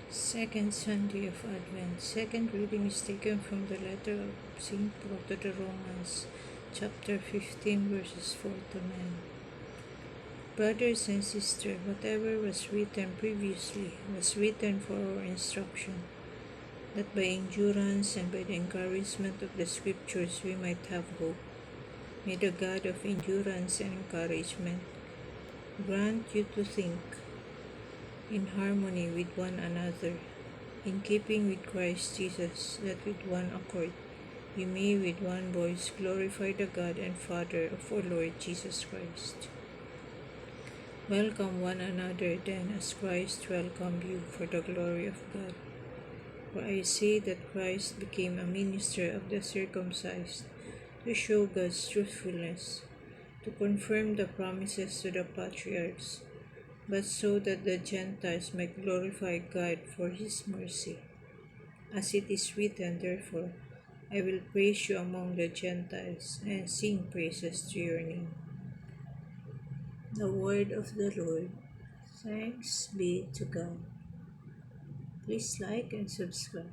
Second Sunday of Advent. Second reading is taken from the letter of St. Paul to the Romans, chapter 15, verses 4 to 9. Brothers and sisters, whatever was written previously was written for our instruction, that by endurance and by the encouragement of the Scriptures we might have hope. May the God of endurance and encouragement grant you to think in harmony with one another, in keeping with Christ Jesus, that with one accord you may with one voice glorify the God and Father of our Lord Jesus Christ. Welcome one another then as Christ welcomed you for the glory of God. For I say that Christ became a minister of the circumcised to show God's truthfulness, to confirm the promises to the patriarchs, but so that the Gentiles might glorify God for his mercy. As it is written, therefore, I will praise you among the Gentiles and sing praises to your name. The word of the Lord. Thanks be to God. Please like and subscribe.